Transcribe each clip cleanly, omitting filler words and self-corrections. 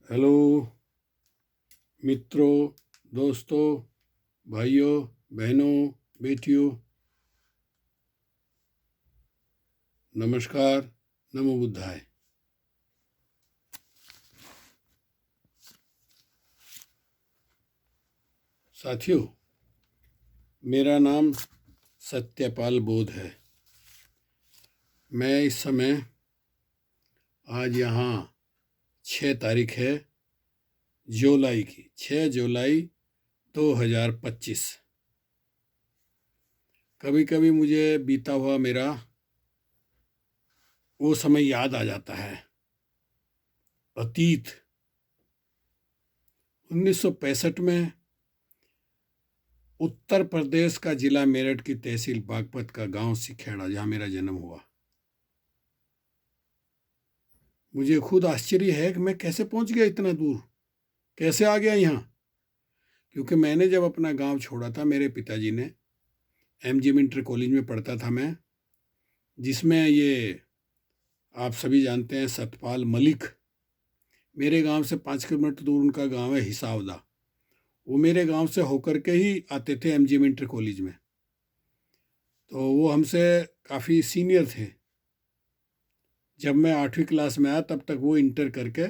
Hello मित्रों, दोस्तों, भाइयों, बहनों, बेटियों, नमस्कार। नमो बुद्धाय। साथियों, मेरा नाम सत्यपाल बोध है। मैं इस समय आज यहाँ 6 तारीख है जुलाई की, 6 जुलाई 2025। कभी कभी मुझे बीता हुआ मेरा वो समय याद आ जाता है, अतीत। 1965 में उत्तर प्रदेश का जिला मेरठ की तहसील बागपत का गांव सिखेड़ा, जहां मेरा जन्म हुआ। मुझे खुद आश्चर्य है कि मैं कैसे पहुंच गया इतना दूर, कैसे आ गया यहाँ। क्योंकि मैंने जब अपना गांव छोड़ा था, मेरे पिताजी ने एमजी इंटर कॉलेज में पढ़ता था मैं, जिसमें ये आप सभी जानते हैं सतपाल मलिक। मेरे गांव से 5 किलोमीटर दूर उनका गांव है हिसावदा। वो मेरे गांव से होकर के ही आते थे एमजी इंटर कॉलेज में। तो वो हमसे काफ़ी सीनियर थे। जब मैं 8वीं क्लास में आया तब तक वो इंटर करके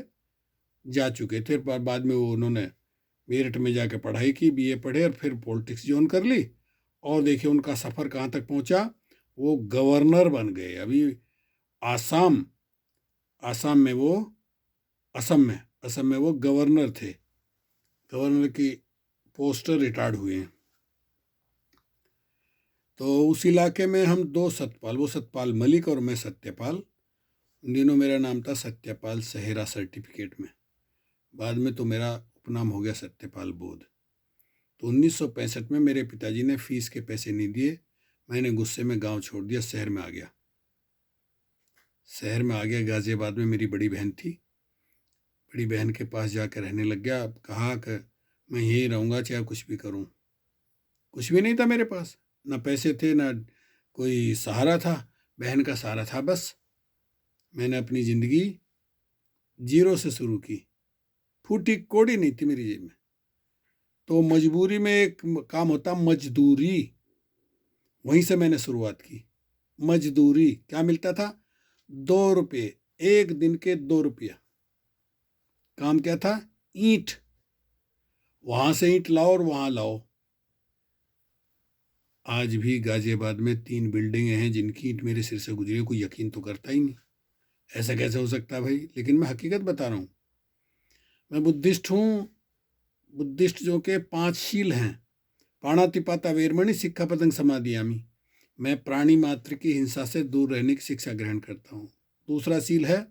जा चुके थे। पर बाद में वो उन्होंने मेरठ में जाके पढ़ाई की, बीए पढ़े और फिर पॉलिटिक्स ज्वाइन कर ली। और देखिए उनका सफ़र कहाँ तक पहुँचा, वो गवर्नर बन गए। अभी आसाम आसाम में वो असम में वो गवर्नर थे। गवर्नर की पोस्ट रिटायर्ड हुए हैं। तो उस इलाके में हम दो सतपाल, वो सतपाल मलिक और मैं सत्यपाल। उन दिनों मेरा नाम था सत्यपाल सहेरा सर्टिफिकेट में। बाद में तो मेरा उपनाम हो गया सत्यपाल बोध। तो 1965 में मेरे पिताजी ने फीस के पैसे नहीं दिए। मैंने गुस्से में गांव छोड़ दिया, शहर में आ गया। गाजियाबाद में मेरी बड़ी बहन थी। बड़ी बहन के पास जाकर रहने लग गया। अब कहा कि मैं यहीं रहूँगा चाहे कुछ भी करूँ। कुछ भी नहीं था मेरे पास, ना पैसे थे ना कोई सहारा था। बहन का सहारा था बस। मैंने अपनी ज़िंदगी जीरो से शुरू की। फूटी कोड़ी नहीं थी मेरी जेब में। तो मजबूरी में एक काम होता मजदूरी, वहीं से मैंने शुरुआत की। मजदूरी क्या मिलता था? 2 रुपये, एक दिन के 2 रुपया। काम क्या था? ईंट। वहां से ईंट लाओ और वहां लाओ। आज भी गाजियाबाद में 3 बिल्डिंगें हैं जिनकी ईंट मेरे सिर से गुजरी। कोई यकीन तो करता ही नहीं। ऐसा कैसे हो सकता है भाई? लेकिन मैं हकीकत बता रहा हूँ। मैं बुद्धिस्ट हूँ। बुद्धिस्ट जो के 5 शील हैं: पाणातिपाता वेरमणि सिक्खापदं समादियामि। मैं प्राणी मात्र की हिंसा से दूर रहने की शिक्षा ग्रहण करता हूँ। दूसरा शील है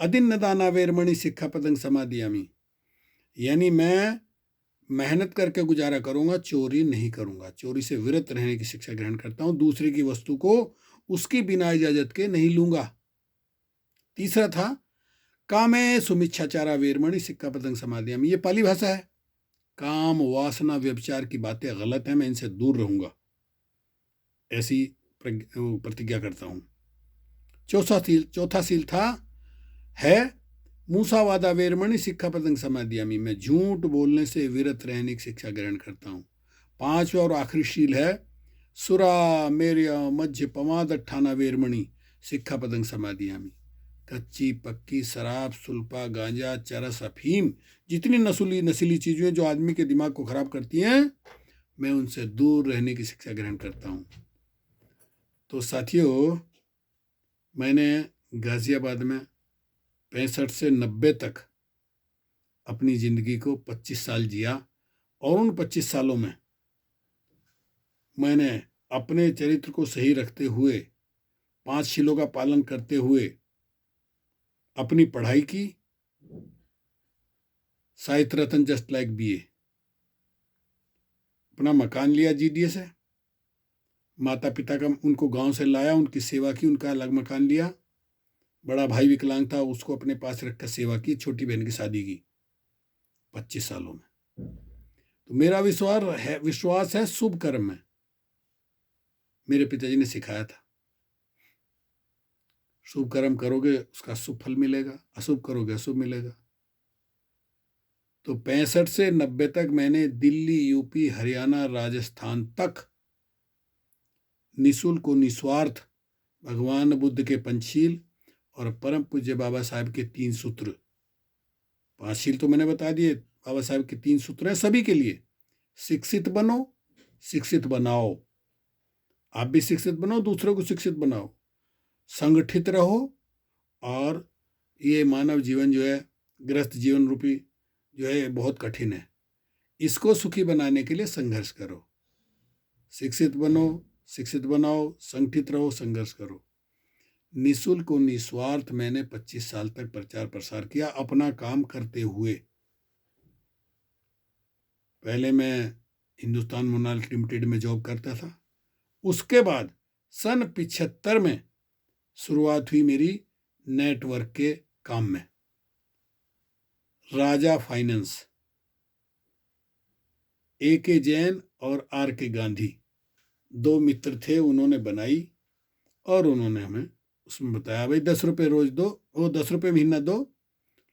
अदिन्न दाना वेरमणि सिक्खापदं समादियामि, यानी मैं मेहनत करके गुजारा करूंगा, चोरी नहीं करूंगा। चोरी से विरत रहने की शिक्षा ग्रहण करता हूँ। दूसरे की वस्तु को उसकी बिना इजाजत के नहीं लूंगा। तीसरा था कामे सुमिच्छाचारा वेरमणि सिक्खापदं समादियामि। ये पाली भाषा है। काम, वासना, व्यभिचार की बातें गलत हैं, मैं इनसे दूर रहूंगा, ऐसी प्रतिज्ञा करता हूँ। चौथा सील था है मूसावादा वेरमणि सिक्खापदं समादियामि। मैं झूठ बोलने से विरत रहने की शिक्षा ग्रहण करता हूँ। 5वां और आखिरी शील है सुरा मेर्य मज्ज पमादठाना वेरमणि सिक्खापदं समादियामि। कच्ची पक्की शराब, सुल्फा, गांजा, चरस, अफीम, जितनी नशीली चीजें जो आदमी के दिमाग को खराब करती हैं, मैं उनसे दूर रहने की शिक्षा ग्रहण करता हूँ। तो साथियों, मैंने गाजियाबाद में 65 से 90 तक अपनी ज़िंदगी को 25 साल जिया। और उन 25 सालों में मैंने अपने चरित्र को सही रखते हुए, 5 शीलों का पालन करते हुए अपनी पढ़ाई की। साहित्य रत्न जस्ट लाइक बीए। अपना मकान लिया जीडीए से। माता पिता का उनको गांव से लाया, उनकी सेवा की, उनका अलग मकान लिया। बड़ा भाई विकलांग था, उसको अपने पास रखकर सेवा की। छोटी बहन की शादी की 25 सालों में। तो मेरा विश्वास है शुभ कर्म में। मेरे पिताजी ने सिखाया था, शुभ कर्म करोगे उसका शुभ फल मिलेगा, अशुभ करोगे अशुभ मिलेगा। तो 65 से 90 तक मैंने दिल्ली, यूपी, हरियाणा, राजस्थान तक निःशुल्क और निस्वार्थ भगवान बुद्ध के पंचशील और परम पूज्य बाबा साहब के 3 सूत्र, 5 शील तो मैंने बता दिए, बाबा साहब के 3 सूत्र हैं सभी के लिए। शिक्षित बनो, शिक्षित बनाओ, आप भी शिक्षित बनो, दूसरों को शिक्षित बनाओ, संगठित रहो, और ये मानव जीवन जो है, ग्रस्त जीवन रूपी जो है, बहुत कठिन है, इसको सुखी बनाने के लिए संघर्ष करो। शिक्षित बनो, शिक्षित बनाओ, संगठित रहो, संघर्ष करो। निःशुल्क और निस्वार्थ मैंने 25 साल तक प्रचार प्रसार किया अपना काम करते हुए। पहले मैं हिंदुस्तान मोनालिक लिमिटेड में जॉब करता था। उसके बाद सन 75 में शुरुआत हुई मेरी नेटवर्क के काम में। राजा फाइनेंस, A.K. जैन और R.K. गांधी 2 मित्र थे, उन्होंने बनाई और उन्होंने हमें उसमें बताया, भाई 10 रुपये रोज दो, वो 10 रुपये महीना दो,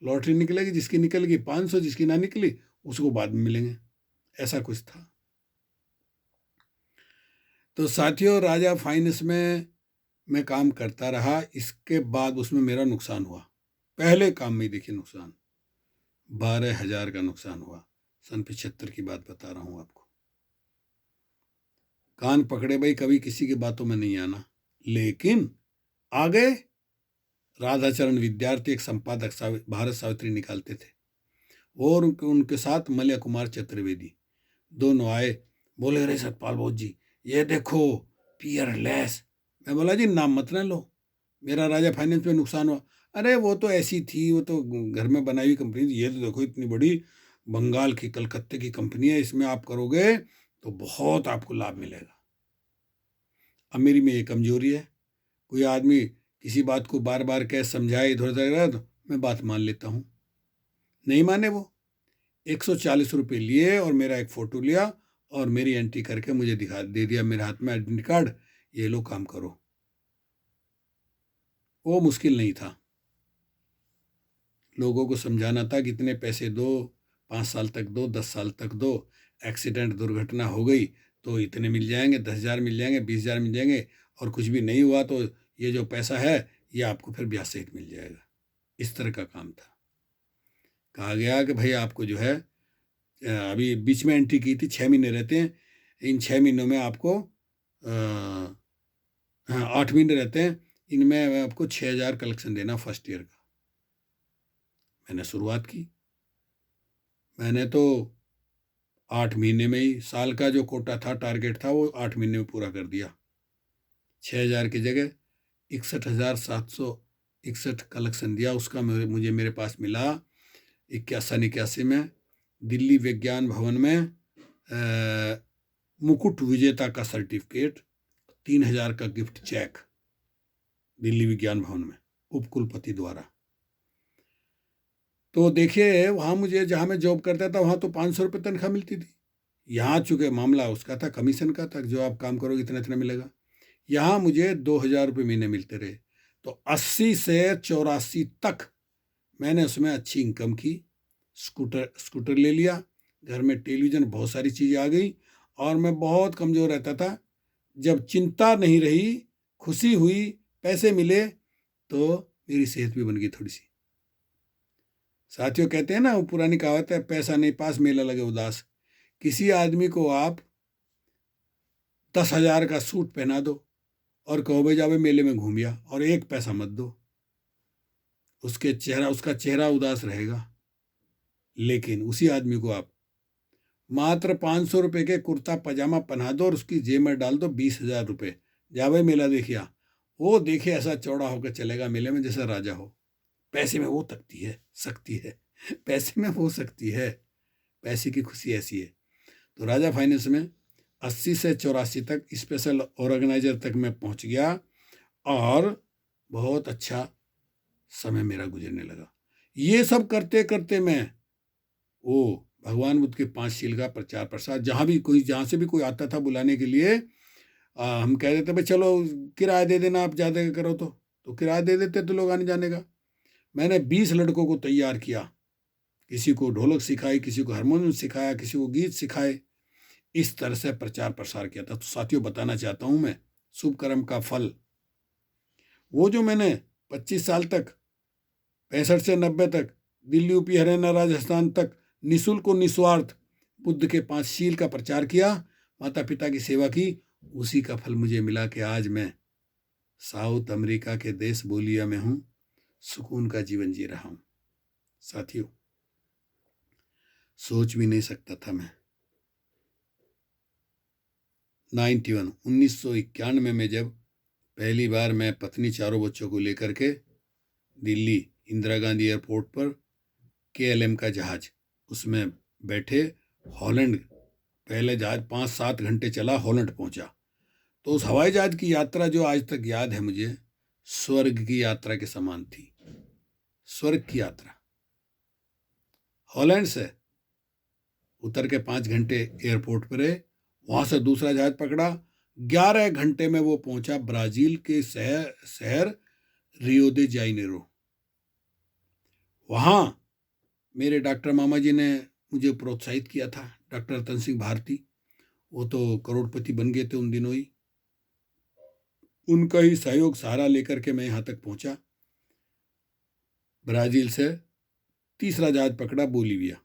लॉटरी निकलेगी, जिसकी निकलेगी 500, जिसकी ना निकली उसको बाद में मिलेंगे, ऐसा कुछ था। तो साथियों, राजा फाइनेंस में मैं काम करता रहा। इसके बाद उसमें मेरा नुकसान हुआ। पहले काम में देखिए नुकसान 12,000 का नुकसान हुआ। सन 75 की बात बता रहा हूँ आपको। कान पकड़े भाई, कभी किसी की बातों में नहीं आना, लेकिन आ गए। राधाचरण विद्यार्थी एक संपादक भारत सावित्री निकालते थे, और उनके साथ मलय कुमार चतुर्वेदी, दोनों आए, बोले अरे सतपाल बोस जी ये देखो पियरलेस। मैं बोला जी नाम मत ना लो, मेरा राजा फाइनेंस में नुकसान हुआ। अरे वो तो ऐसी थी, वो तो घर में बनाई हुई कंपनी थी, ये तो देखो इतनी बड़ी बंगाल की, कलकत्ते की कंपनी है, इसमें आप करोगे तो बहुत आपको लाभ मिलेगा। अब मेरी में ये कमजोरी है, कोई आदमी किसी बात को बार बार कह समझाए इधर उधर, तो मैं बात मान लेता हूँ। नहीं माने वो, 140 रुपये लिए और मेरा एक फ़ोटो लिया और मेरी एंट्री करके मुझे दे दिया मेरे हाथ में आइडेंटिटी कार्ड, ये लो काम करो। वो मुश्किल नहीं था, लोगों को समझाना था कि इतने पैसे दो, 5 साल तक दो, 10 साल तक दो, एक्सीडेंट दुर्घटना हो गई तो इतने मिल जाएंगे, 10,000 मिल जाएंगे, 20,000 मिल जाएंगे, और कुछ भी नहीं हुआ तो ये जो पैसा है ये आपको फिर ब्याज सहित मिल जाएगा। इस तरह का काम था। कहा गया कि भाई आपको जो है, अभी बीच में एंट्री की थी, 6 महीने रहते हैं, इन 6 महीनों में आपको 8 महीने रहते हैं, इनमें आपको 6,000 कलेक्शन देना फर्स्ट ईयर का। मैंने शुरुआत की, मैंने तो 8 महीने में ही, साल का जो कोटा था, टारगेट था, वो 8 महीने में पूरा कर दिया। 6,000 की जगह 61,761 कलेक्शन दिया। उसका मुझे मेरे पास मिला 81 में दिल्ली विज्ञान भवन में मुकुट विजेता का सर्टिफिकेट, 3,000 का गिफ्ट चेक दिल्ली विज्ञान भवन में उपकुलपति द्वारा। तो देखिए, वहाँ मुझे, जहाँ मैं जॉब करता था वहाँ तो 500 रुपये तनख्वाह मिलती थी। यहाँ चूँकि मामला उसका था, कमीशन का था, जो आप काम करोगे इतना इतना मिलेगा। यहाँ मुझे 2,000 रुपये महीने मिलते रहे। तो 80 से 84 तक मैंने उसमें अच्छी इनकम की। स्कूटर ले लिया, घर में टेलीविज़न, बहुत सारी चीज़ें आ गई, और मैं बहुत कमज़ोर रहता था। जब चिंता नहीं रही, खुशी हुई, पैसे मिले, तो मेरी सेहत भी बन गई थोड़ी सी। साथियों, कहते हैं ना, वो पुरानी कहावत है, पैसा नहीं पास मेला लगे उदास। किसी आदमी को आप 10,000 का सूट पहना दो और कहो भाई जाओ मेले में घूमिया, और 1 पैसा मत दो, उसका चेहरा उदास रहेगा। लेकिन उसी आदमी को आप मात्र 500 रुपये के कुर्ता पजामा पहना दो और उसकी जेब में डाल दो 20,000 रुपये, जा भाई मेला देखिया, वो देखे ऐसा चौड़ा होकर चलेगा मेले में जैसा राजा हो। पैसे में वो शक्ति है, पैसे में वो शक्ति है, पैसे की खुशी ऐसी है। तो राजा फाइनेंस में 80 से 84 तक स्पेशल ऑर्गेनाइजर तक मैं पहुंच गया, और बहुत अच्छा समय मेरा गुजरने लगा। ये सब करते करते मैं वो भगवान बुद्ध के 5 शील का प्रचार प्रसार, जहाँ से भी कोई आता था बुलाने के लिए, हम कह देते भाई चलो किराया दे देना, आप ज़्यादा करो तो किराया दे देते तो लोग आने जाने का। मैंने 20 लड़कों को तैयार किया किसी को ढोलक सिखाई, किसी को हारमोनियम सिखाया, किसी को गीत सिखाए, इस तरह से प्रचार प्रसार किया था। तो साथियों, बताना चाहता हूं मैं, शुभ कर्म का फल वो जो मैंने 25 साल तक, 65 से 90 तक, दिल्ली, यूपी, हरियाणा, राजस्थान तक निःशुल्क और निस्वार्थ बुद्ध के 5 शील का प्रचार किया, माता पिता की सेवा की, उसी का फल मुझे मिला कि आज मैं साउथ अमेरिका के देश बोलिया में हूं, सुकून का जीवन जी रहा हूं। साथियों, सोच भी नहीं सकता था मैं 1991 में जब पहली बार मैं पत्नी, चारों बच्चों को लेकर के दिल्ली इंदिरा गांधी एयरपोर्ट पर KLM का जहाज, उसमें बैठे, हॉलैंड, पहले जहाज 5-7 घंटे चला, हॉलैंड पहुंचा। तो उस हवाई जहाज की यात्रा जो आज तक याद है मुझे, स्वर्ग की यात्रा के समान थी। स्वर्ग की यात्रा। हॉलैंड से उतर के 5 घंटे एयरपोर्ट पर रहे, वहां से दूसरा जहाज पकड़ा, 11 घंटे में वो पहुंचा ब्राजील के शहर रियो दे जानेरो। वहां मेरे डॉक्टर मामा जी ने मुझे प्रोत्साहित किया था, डॉक्टर रतन सिंह भारती, वो तो करोड़पति बन गए थे उन दिनों ही। उनका ही सहयोग सहारा लेकर के मैं यहाँ तक पहुंचा। ब्राजील से तीसरा जहाज पकड़ा, बोलीविया।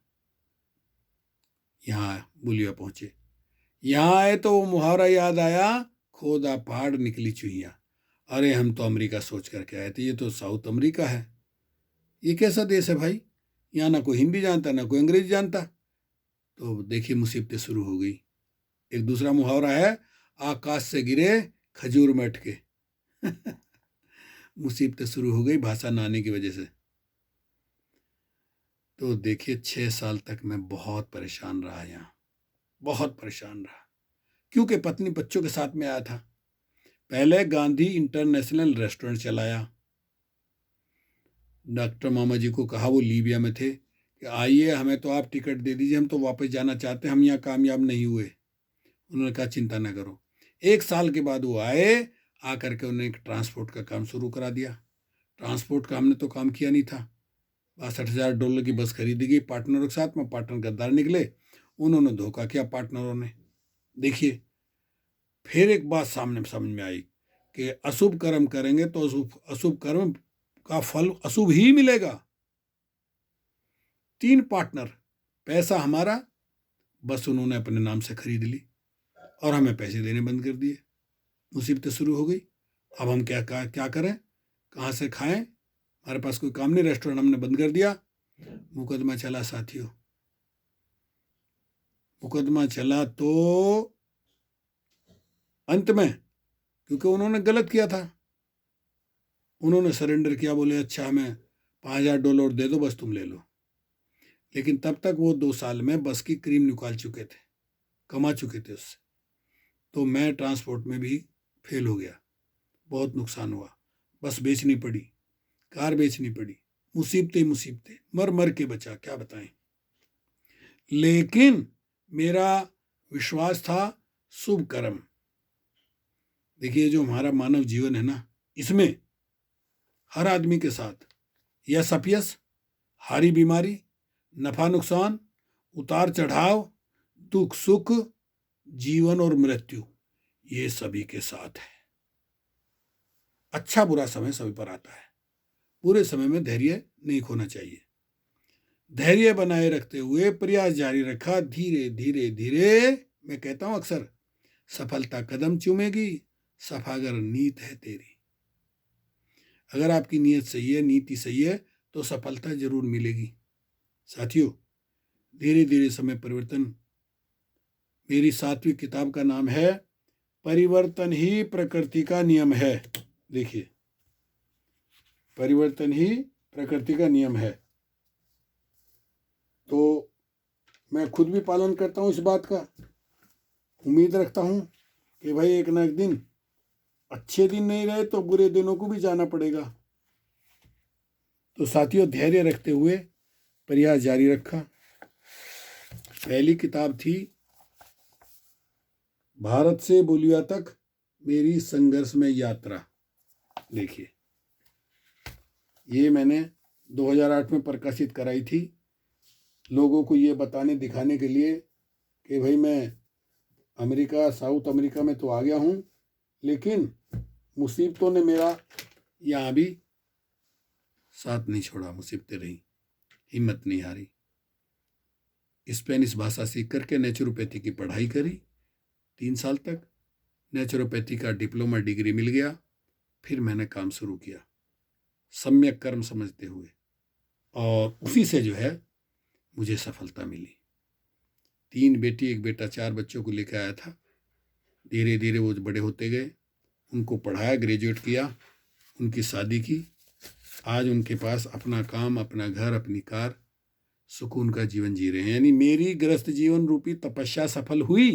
यहाँ बोलीविया पहुंचे, यहाँ आए तो वो मुहावरा याद आया, खोदा पहाड़ निकली चुहिया। अरे हम तो अमेरिका सोच करके आए थे, ये तो साउथ अमेरिका है, ये कैसा देश है भाई, यहाँ ना कोई हिंदी जानता ना कोई अंग्रेजी जानता। तो देखिए मुसीबतें शुरू हो गई। एक दूसरा मुहावरा है, आकाश से गिरे खजूर में अटके। मुसीबतें शुरू हो गई भाषा ना आने की वजह से। तो देखिए 6 साल तक मैं बहुत परेशान रहा, यहाँ बहुत परेशान रहा, क्योंकि पत्नी बच्चों के साथ में आया था। पहले गांधी इंटरनेशनल रेस्टोरेंट चलाया, डॉक्टर मामा जी को कहा, वो लीबिया में थे, कि आइए हमें तो आप टिकट दे दीजिए, हम तो वापस जाना चाहते हैं, हम यहाँ कामयाब नहीं हुए। उन्होंने कहा चिंता ना करो। 1 साल के बाद वो आए, आकर के उन्होंने एक ट्रांसपोर्ट का काम शुरू करा दिया। ट्रांसपोर्ट का हमने तो काम किया नहीं था। $62,000 की बस खरीदी गई पार्टनरों के साथ में, पार्टनर गद्दार निकले, उन्होंने धोखा किया पार्टनरों ने। देखिए, फिर एक बात सामने समझ में आई कि अशुभ कर्म करेंगे तो अशुभ कर्म का फल अशुभ ही मिलेगा। 3 पार्टनर, पैसा हमारा, बस उन्होंने अपने नाम से खरीद ली और हमें पैसे देने बंद कर दिए। मुसीबतें शुरू हो गई। अब हम क्या करें, कहाँ से खाएं, हमारे पास कोई काम नहीं, रेस्टोरेंट हमने बंद कर दिया। मुकदमा चला साथियों, मुकदमा चला। तो अंत में, क्योंकि उन्होंने गलत किया था, उन्होंने सरेंडर किया, बोले अच्छा हमें $5,000 दे दो, बस तुम ले लो। लेकिन तब तक वो 2 साल में बस की क्रीम निकाल चुके थे, कमा चुके थे उससे। तो मैं ट्रांसपोर्ट में भी फेल हो गया, बहुत नुकसान हुआ, बस बेचनी पड़ी, कार बेचनी पड़ी, मुसीबतें मुसीबतें, मर मर के बचा, क्या बताएं। लेकिन मेरा विश्वास था शुभ कर्म। देखिए, जो हमारा मानव जीवन है ना, इसमें हर आदमी के साथ यश अपयश, हारी बीमारी, नफा नुकसान, उतार चढ़ाव, दुख सुख, जीवन और मृत्यु, ये सभी के साथ है। अच्छा बुरा समय सभी पर आता है। बुरे समय में धैर्य नहीं खोना चाहिए। धैर्य बनाए रखते हुए प्रयास जारी रखा, धीरे धीरे धीरे, मैं कहता हूं अक्सर, सफलता कदम चूमेगी, सफागर नीत है तेरी। अगर आपकी नीयत सही है, नीति सही है, तो सफलता जरूर मिलेगी। साथियों, धीरे धीरे समय परिवर्तन। मेरी 7वीं किताब का नाम है परिवर्तन ही प्रकृति का नियम है। देखिए, परिवर्तन ही प्रकृति का नियम है। तो मैं खुद भी पालन करता हूँ इस बात का। उम्मीद रखता हूँ कि भाई एक ना एक दिन, अच्छे दिन नहीं रहे तो बुरे दिनों को भी जाना पड़ेगा। तो साथियों, धैर्य रखते हुए प्रयास जारी रखा। पहली किताब थी भारत से बोलिया तक मेरी संघर्षमय यात्रा। देखिए, ये मैंने 2008 में प्रकाशित कराई थी। लोगों को ये बताने दिखाने के लिए कि भाई मैं अमेरिका, साउथ अमेरिका में तो आ गया हूँ, लेकिन मुसीबतों ने मेरा यहाँ भी साथ नहीं छोड़ा। मुसीबतें रही, हिम्मत नहीं हारी। स्पेनिश भाषा सीख करके नेचुरोपैथी की पढ़ाई करी 3 साल तक। नेचुरोपैथी का डिप्लोमा डिग्री मिल गया। फिर मैंने काम शुरू किया सम्यक कर्म समझते हुए, और उसी से जो है मुझे सफलता मिली। 3 बेटी 1 बेटा, 4 बच्चों को लेकर आया था। धीरे धीरे वो बड़े होते गए, उनको पढ़ाया, ग्रेजुएट किया, उनकी शादी की। आज उनके पास अपना काम, अपना घर, अपनी कार, सुकून का जीवन जी रहे हैं। यानी मेरी गृहस्थ जीवन रूपी तपस्या सफल हुई।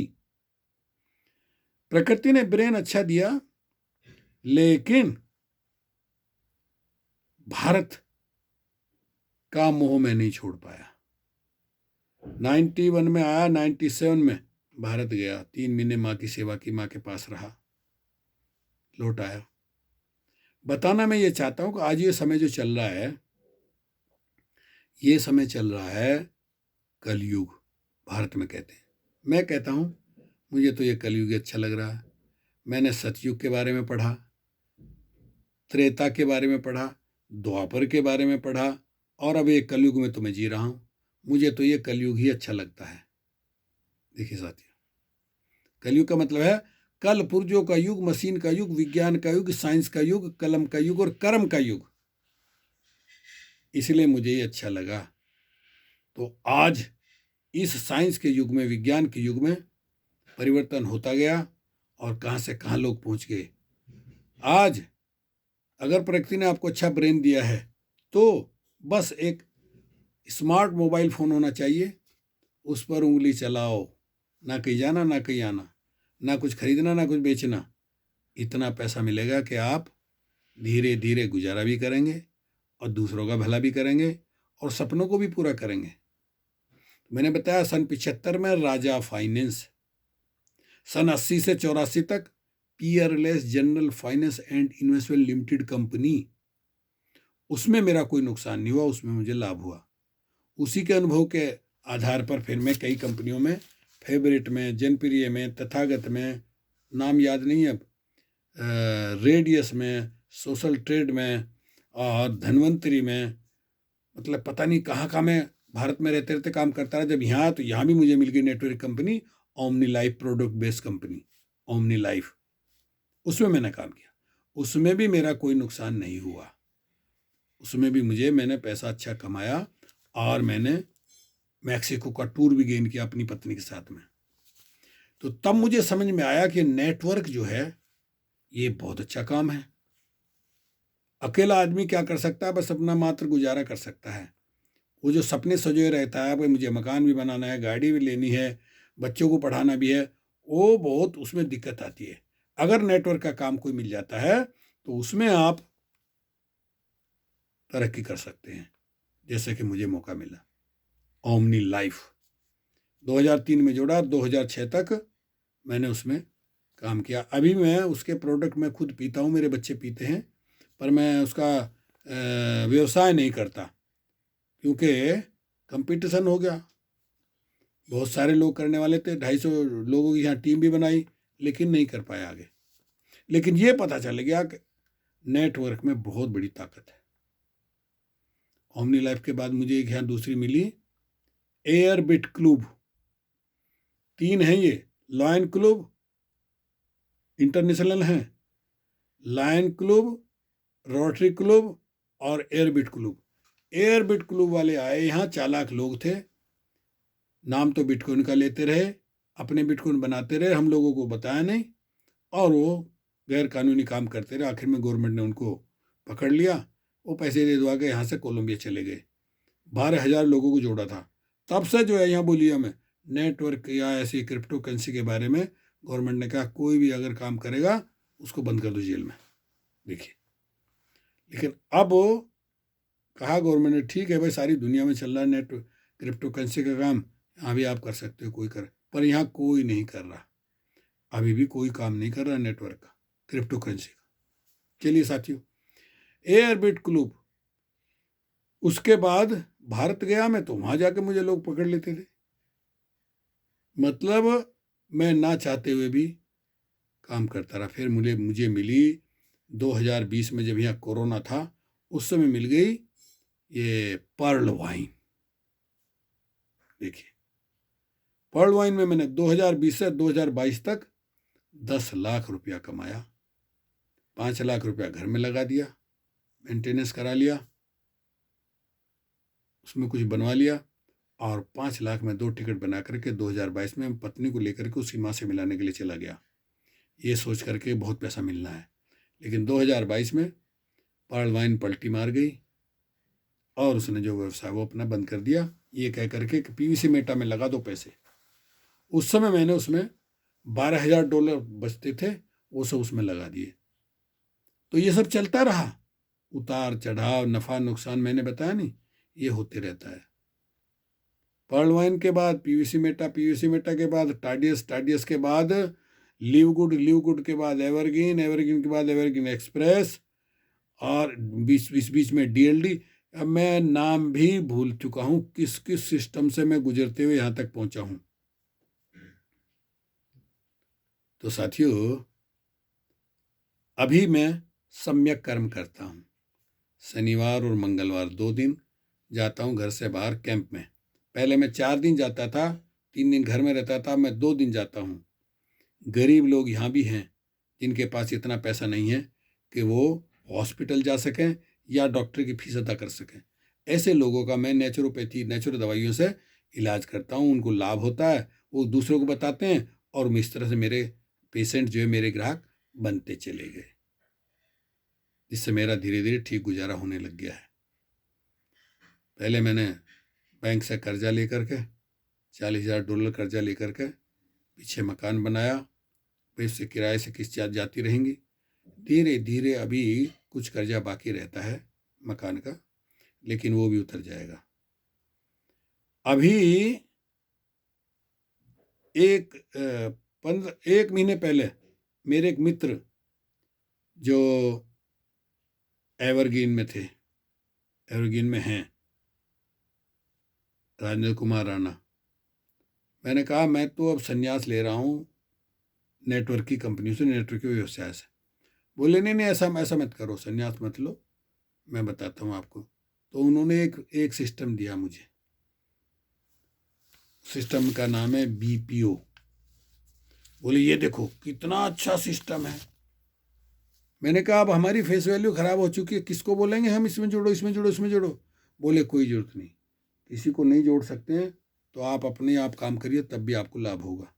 प्रकृति ने ब्रेन अच्छा दिया, लेकिन भारत का मोह में नहीं छोड़ पाया। 91 में आया, 97 में भारत गया। 3 महीने माँ की सेवा की, माँ के पास रहा, लौट आया। बताना मैं ये चाहता हूँ कि आज ये समय जो चल रहा है, ये समय चल रहा है कलयुग, भारत में कहते हैं। मैं कहता हूँ मुझे तो ये कलयुग अच्छा लग रहा है। मैंने सतयुग के बारे में पढ़ा, त्रेता के बारे में पढ़ा, द्वापर के बारे में पढ़ा, और अब ये कलयुग में तो मैं जी रहा हूँ। मुझे तो ये कलयुग ही अच्छा लगता है। देखिए साथियों, कलयुग का मतलब है कल पुर्जों का युग, मशीन का युग, विज्ञान का युग, साइंस का युग, कलम का युग और कर्म का युग। इसलिए मुझे ये अच्छा लगा। तो आज इस साइंस के युग में, विज्ञान के युग में परिवर्तन होता गया, और कहाँ से कहाँ लोग पहुँच गए। आज अगर प्रकृति ने आपको अच्छा ब्रेन दिया है तो बस एक स्मार्ट मोबाइल फ़ोन होना चाहिए, उस पर उंगली चलाओ, ना कहीं जाना ना कहीं आना, ना कुछ खरीदना ना कुछ बेचना। इतना पैसा मिलेगा कि आप धीरे धीरे गुजारा भी करेंगे और दूसरों का भला भी करेंगे और सपनों को भी पूरा करेंगे। मैंने बताया सन 75 में राजा फाइनेंस, सन 80 से 84 तक peerless general finance and investment limited company, उसमें मेरा कोई नुकसान नहीं हुआ, उसमें मुझे लाभ हुआ। उसी के अनुभव के आधार पर फिर मैं कई कंपनियों में, फेवरेट में, जनप्रिय में, तथागत में, नाम याद नहीं अब, रेडियस में, सोशल ट्रेड में और धन्वंतरी में, मतलब पता नहीं कहाँ कहाँ मैं भारत में रहते रहते काम करता रहा। जब यहाँ तो यहाँ भी मुझे मिल गई network company, omni life product based company, omni life, उसमें मैंने काम किया। उसमें भी मेरा कोई नुकसान नहीं हुआ। उसमें भी मैंने पैसा अच्छा कमाया, और मैंने मैक्सिको का टूर भी गेन किया अपनी पत्नी के साथ में। तो तब मुझे समझ में आया कि नेटवर्क जो है ये बहुत अच्छा काम है। अकेला आदमी क्या कर सकता है? बस अपना मात्र गुजारा कर सकता है। वो जो सपने सजोए रहता है, भाई मुझे मकान भी बनाना है, गाड़ी भी लेनी है, बच्चों को पढ़ाना भी है, वो बहुत उसमें दिक्कत आती है। अगर नेटवर्क का काम कोई मिल जाता है तो उसमें आप तरक्की कर सकते हैं, जैसे कि मुझे मौका मिला। ओमनी लाइफ 2003 में जोड़ा, 2006 तक मैंने उसमें काम किया। अभी मैं उसके प्रोडक्ट में खुद पीता हूँ, मेरे बच्चे पीते हैं, पर मैं उसका व्यवसाय नहीं करता, क्योंकि कंपटीशन हो गया। बहुत सारे लोग करने वाले थे, 250 लोगों की यहाँ टीम भी बनाई, लेकिन नहीं कर पाया आगे। लेकिन ये पता चल गया कि नेटवर्क में बहुत बड़ी ताकत है। ओमनी लाइफ के बाद मुझे एक यहाँ दूसरी मिली, एयरबिट क्लब। 3 हैं ये, लायन क्लब इंटरनेशनल हैं, लायन क्लब, रोटरी क्लब और एयरबिट क्लब। एयरबिट क्लब वाले आए यहाँ, 4 लाख लोग थे। नाम तो बिटकॉइन का लेते रहे, अपने बिटकॉइन बनाते रहे, हम लोगों को बताया नहीं, और वो गैर कानूनी काम करते रहे। आखिर में गवर्नमेंट ने उनको पकड़ लिया, वो पैसे दे दवा के यहाँ से कोलंबिया चले गए। 12,000 लोगों को जोड़ा था। तब से जो है यहाँ बोलिया में नेटवर्क या ऐसी क्रिप्टो करेंसी के बारे में गवर्नमेंट ने कहा कोई भी अगर काम करेगा उसको बंद कर दो जेल में। देखिए, लेकिन अब कहा गवर्नमेंट ने ठीक है भाई, सारी दुनिया में चल रहा है नेट क्रिप्टो करेंसी का काम, यहाँ भी आप कर सकते हो, कोई कर, पर यहाँ कोई नहीं कर रहा। अभी भी कोई काम नहीं कर रहा नेटवर्क का, क्रिप्टो करेंसी का। चलिए साथियों, एयरबिट क्लब, उसके बाद भारत गया मैं तो वहाँ जाके मुझे लोग पकड़ लेते थे। मतलब मैं ना चाहते हुए भी काम करता रहा। फिर मुझे मिली 2020 में, जब यहाँ कोरोना था, उस समय मिल गई ये पर्ल वाइन। देखिए, पर्ल वाइन में मैंने 2020 से 2022 तक 10 लाख रुपया कमाया। 5 लाख रुपया घर में लगा दिया, मेंटेनेंस करा लिया, उसमें कुछ बनवा लिया, और 5 लाख में 2 टिकट बना करके 2022 में पत्नी को लेकर के उसी माँ से मिलाने के लिए चला गया, ये सोच करके बहुत पैसा मिलना है। लेकिन 2022 में पर्ल वाइन पलटी मार गई और उसने जो व्यवसाय वो अपना बंद कर दिया, ये कह करके कि पीवीसी मेटा में लगा दो पैसे। उस समय मैंने उसमें $12,000 बचते थे, वो सब उसमें लगा दिए। तो ये सब चलता रहा, उतार चढ़ाव, नफा नुकसान, मैंने बताया नहीं, ये होते रहता है। पर्ल वाइन के बाद पीवीसी मेटा के बाद टाडियस के बाद लिव गुड के बाद एवरग्रीन के बाद एवरग्रीन एक्सप्रेस, और बीच में डीएलडी। अब मैं नाम भी भूल चुका हूँ किस किस सिस्टम से मैं गुजरते हुए यहाँ तक पहुँचा हूँ। तो साथियों, अभी मैं सम्यक कर्म करता हूँ। शनिवार और मंगलवार 2 दिन जाता हूँ घर से बाहर कैंप में। पहले मैं 4 दिन जाता था, 3 दिन घर में रहता था, मैं 2 दिन जाता हूँ। गरीब लोग यहाँ भी हैं जिनके पास इतना पैसा नहीं है कि वो हॉस्पिटल जा सकें या डॉक्टर की फीस अदा कर सकें। ऐसे लोगों का मैं नेचुरल दवाइयों से इलाज करता हूँ। उनको लाभ होता है, वो दूसरों को बताते हैं, और इस तरह से मेरे पेशेंट जो है, मेरे ग्राहक बनते चले गए, जिससे मेरा धीरे धीरे ठीक गुजारा होने लग गया है। पहले मैंने बैंक से कर्जा लेकर के $40,000 कर्जा लेकर के पीछे मकान बनाया, पैसे किराए से किस जाती रहेंगी। धीरे धीरे अभी कुछ कर्जा बाकी रहता है मकान का, लेकिन वो भी उतर जाएगा। अभी 1 महीने पहले मेरे एक मित्र जो एवरग्रीन में हैं, राजेंद्र कुमार राणा, मैंने कहा मैं तो अब संन्यास ले रहा हूँ नेटवर्क की कंपनी से, नेटवर्क के व्यवसाय से। बोले नहीं ऐसा मत करो, संन्यास मत लो, मैं बताता हूँ आपको। तो उन्होंने एक सिस्टम दिया मुझे। सिस्टम का नाम है बीपीओ। बोले ये देखो कितना अच्छा सिस्टम है। मैंने कहा अब हमारी फेस वैल्यू खराब हो चुकी है, किसको बोलेंगे हम इसमें जोड़ो। बोले कोई जरूरत नहीं, किसी को नहीं जोड़ सकते हैं, तो आप अपने आप काम करिए, तब भी आपको लाभ होगा।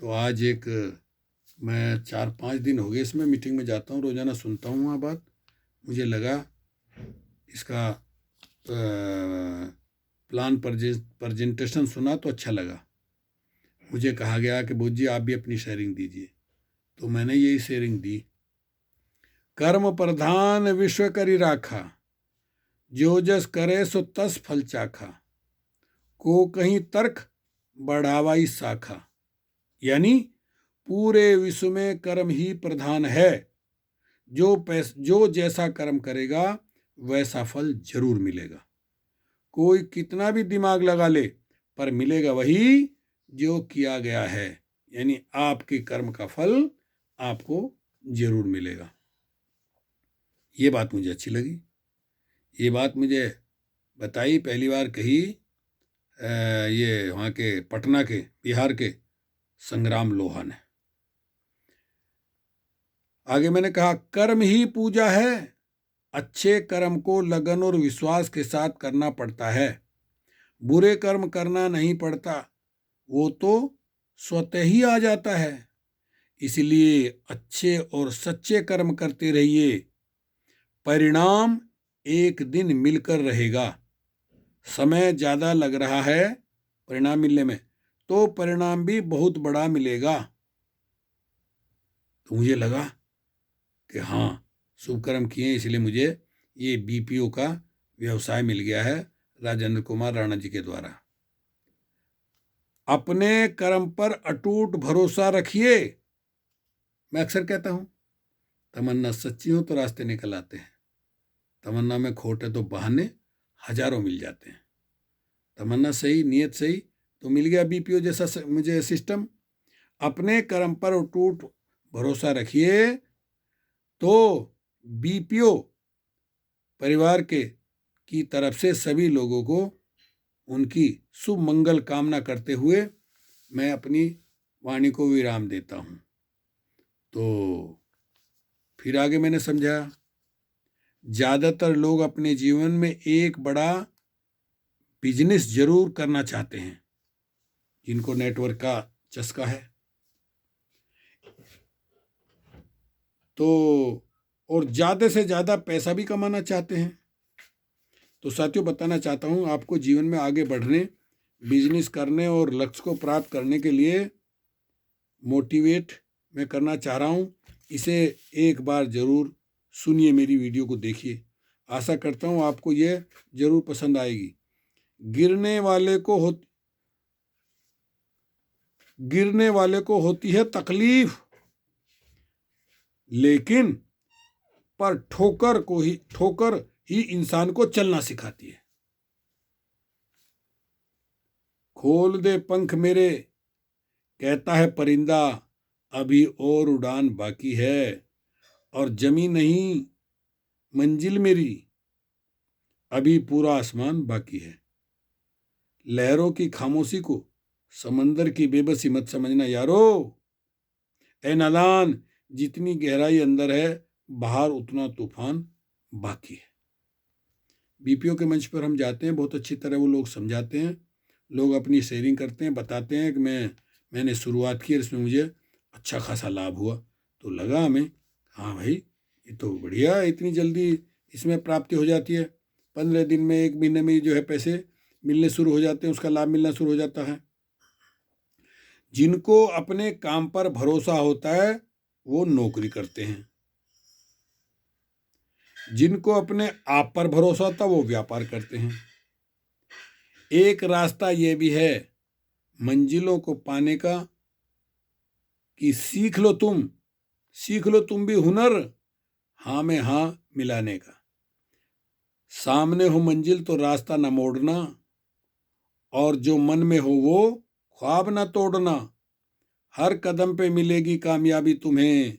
तो आज मैं 4-5 दिन हो गए इसमें मीटिंग में जाता हूँ, रोजाना सुनता हूँ वहाँ बात। मुझे लगा इसका प्लान प्रेजेंटेशन सुना तो अच्छा लगा। मुझे कहा गया कि बोध जी आप भी अपनी शेयरिंग दीजिए, तो मैंने यही शेयरिंग दी। कर्म प्रधान विश्व करी राखा, जो जस करे सो तस फल चाखा, को कहीं तर्क बढ़ावाई शाखा। यानी पूरे विश्व में कर्म ही प्रधान है। जो जैसा कर्म करेगा वैसा फल जरूर मिलेगा। कोई कितना भी दिमाग लगा ले, पर मिलेगा वही जो किया गया है। यानी आपके कर्म का फल आपको जरूर मिलेगा। ये बात मुझे अच्छी लगी। ये बात मुझे बताई पहली बार कही ये वहाँ के पटना के, बिहार के संग्राम लोहा ने। आगे मैंने कहा कर्म ही पूजा है, अच्छे कर्म को लगन और विश्वास के साथ करना पड़ता है। बुरे कर्म करना नहीं पड़ता, वो तो स्वतः ही आ जाता है। इसलिए अच्छे और सच्चे कर्म करते रहिए, परिणाम एक दिन मिलकर रहेगा। समय ज़्यादा लग रहा है परिणाम मिलने में, तो परिणाम भी बहुत बड़ा मिलेगा। तो मुझे लगा कि हाँ, शुभ कर्म किए, इसलिए मुझे ये बीपीओ का व्यवसाय मिल गया है राजेंद्र कुमार राणा जी के द्वारा। अपने कर्म पर अटूट भरोसा रखिए। मैं अक्सर कहता हूँ, तमन्ना सच्ची हो तो रास्ते निकल आते हैं, तमन्ना में खोट है तो बहाने हजारों मिल जाते हैं। तमन्ना सही, नीयत सही, तो मिल गया बीपीओ जैसा मुझे सिस्टम। अपने कर्म पर अटूट भरोसा रखिए तो बीपीओ परिवार के की तरफ से सभी लोगों को उनकी शुभ मंगल कामना करते हुए मैं अपनी वाणी को विराम देता हूँ। तो फिर आगे मैंने समझा, ज़्यादातर लोग अपने जीवन में एक बड़ा बिजनेस जरूर करना चाहते हैं, जिनको नेटवर्क का चस्का है। तो और ज़्यादा से ज़्यादा पैसा भी कमाना चाहते हैं। तो साथियों, बताना चाहता हूँ आपको, जीवन में आगे बढ़ने, बिजनेस करने और लक्ष्य को प्राप्त करने के लिए मोटिवेट मैं करना चाह रहा हूँ। इसे एक बार ज़रूर सुनिए, मेरी वीडियो को देखिए। आशा करता हूँ आपको यह ज़रूर पसंद आएगी। गिरने वाले को होती है तकलीफ, लेकिन पर ठोकर ही इंसान को चलना सिखाती है। खोल दे पंख मेरे, कहता है परिंदा, अभी और उड़ान बाकी है। और जमी नहीं मंजिल मेरी, अभी पूरा आसमान बाकी है। लहरों की खामोशी को समंदर की बेबसी मत समझना यारो। ए नादान, जितनी गहराई अंदर है, बाहर उतना तूफान बाकी है। बीपीओ के मंच पर हम जाते हैं, बहुत अच्छी तरह वो लोग समझाते हैं, लोग अपनी शेयरिंग करते हैं, बताते हैं कि मैंने शुरुआत की और इसमें मुझे अच्छा खासा लाभ हुआ। तो लगा हमें, हाँ भाई ये तो बढ़िया है, इतनी जल्दी इसमें प्राप्ति हो जाती है। 15 दिन में, 1 महीने में जो है पैसे मिलने शुरू हो जाते हैं, उसका लाभ मिलना शुरू हो जाता है। जिनको अपने काम पर भरोसा होता है वो नौकरी करते हैं, जिनको अपने आप पर भरोसा होता है वो व्यापार करते हैं। एक रास्ता ये भी है मंजिलों को पाने का कि सीख लो तुम भी हुनर, हाँ में हाँ मिलाने का। सामने हो मंजिल तो रास्ता न मोड़ना, और जो मन में हो वो ख्वाब न तोड़ना। हर कदम पे मिलेगी कामयाबी तुम्हें,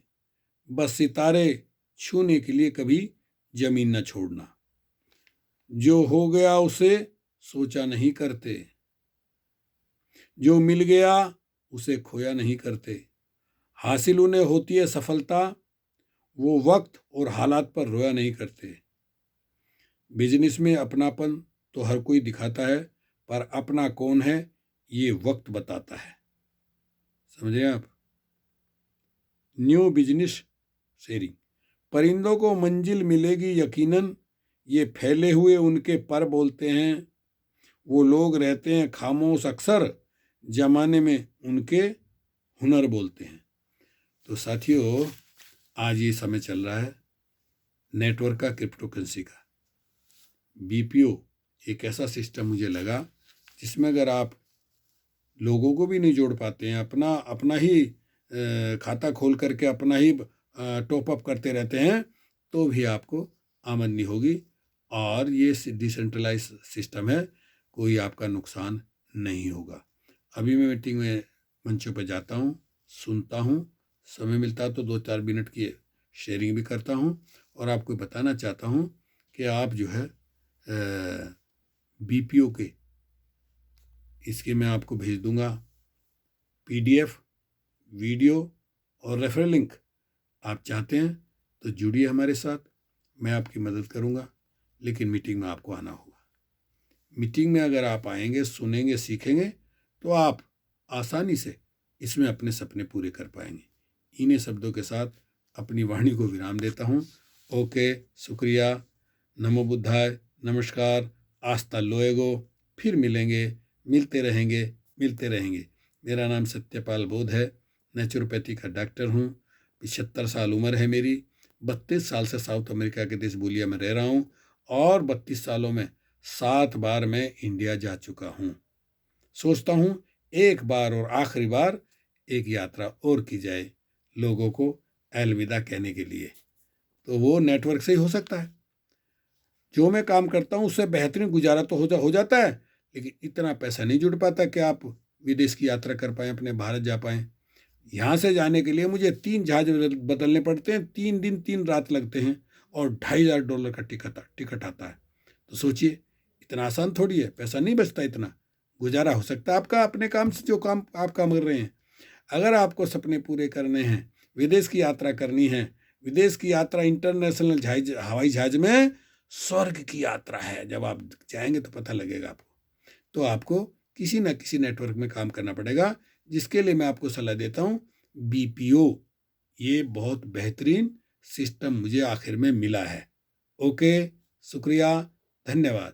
बस सितारे छूने के लिए कभी जमीन न छोड़ना। जो हो गया उसे सोचा नहीं करते, जो मिल गया उसे खोया नहीं करते। हासिल उन्हें होती है सफलता, वो वक्त और हालात पर रोया नहीं करते। बिजनेस में अपनापन तो हर कोई दिखाता है, पर अपना कौन है ये वक्त बताता है। समझे आप? New business sharing. परिंदों को मंजिल मिलेगी यकीनन, ये फैले हुए उनके पर बोलते हैं। वो लोग रहते हैं खामोश अक्सर, जमाने में उनके हुनर बोलते हैं। तो साथियों, आज ये समय चल रहा है नेटवर्क का, क्रिप्टो करेंसी का। बीपीओ एक ऐसा सिस्टम मुझे लगा जिसमें अगर आप लोगों को भी नहीं जोड़ पाते हैं, अपना ही खाता खोल करके अपना ही टॉप अप करते रहते हैं, तो भी आपको आमदनी होगी। और ये डिसेंट्रलाइज सिस्टम है, कोई आपका नुकसान नहीं होगा। अभी मैं मीटिंग में मंचों पर जाता हूँ, सुनता हूँ, समय मिलता है तो 2-4 मिनट की शेयरिंग भी करता हूँ। और आपको बताना चाहता हूँ कि आप जो है बीपीओ के, इसके मैं आपको भेज दूंगा पीडीएफ, वीडियो और रेफरल लिंक। आप चाहते हैं तो जुड़िए हमारे साथ, मैं आपकी मदद करूंगा, लेकिन मीटिंग में आपको आना होगा। मीटिंग में अगर आप आएंगे, सुनेंगे, सीखेंगे, तो आप आसानी से इसमें अपने सपने पूरे कर पाएंगे। इन्हीं शब्दों के साथ अपनी वाणी को विराम देता हूँ। ओके, शुक्रिया, नमो बुद्धाय, नमस्कार, आस्ता लोएगो। फिर मिलेंगे, मिलते रहेंगे। मेरा नाम सत्यपाल बोध है, नेचुरोपैथी का डॉक्टर हूँ। 75 साल उम्र है मेरी। 32 साल से साउथ अमेरिका के देश बोलिया में रह रहा हूँ, और 32 सालों में 7 बार मैं इंडिया जा चुका हूँ। सोचता हूँ एक बार और आखिरी बार एक यात्रा और की जाए, लोगों को अलविदा कहने के लिए। तो वो नेटवर्क से ही हो सकता है। जो मैं काम करता हूँ उससे बेहतरीन गुजारा तो हो जाता है, लेकिन इतना पैसा नहीं जुड़ पाता कि आप विदेश की यात्रा कर पाएँ, अपने भारत जा पाएँ। यहाँ से जाने के लिए मुझे 3 जहाज बदलने पड़ते हैं, 3 दिन 3 रात लगते हैं और $2,500 का टिकट आता है। तो सोचिए, इतना आसान थोड़ी है, पैसा नहीं बचता इतना। गुजारा हो सकता है आपका अपने काम से, जो काम आप काम कर रहे हैं। अगर आपको सपने पूरे करने हैं, विदेश की यात्रा करनी है, विदेश की यात्रा इंटरनेशनल हवाई जहाज में स्वर्ग की यात्रा है। जब आप जाएंगे तो पता लगेगा आपको। तो आपको किसी न किसी नेटवर्क में काम करना पड़ेगा, जिसके लिए मैं आपको सलाह देता हूँ बीपीओ। ये बहुत बेहतरीन सिस्टम मुझे आखिर में मिला है। ओके, शुक्रिया, धन्यवाद।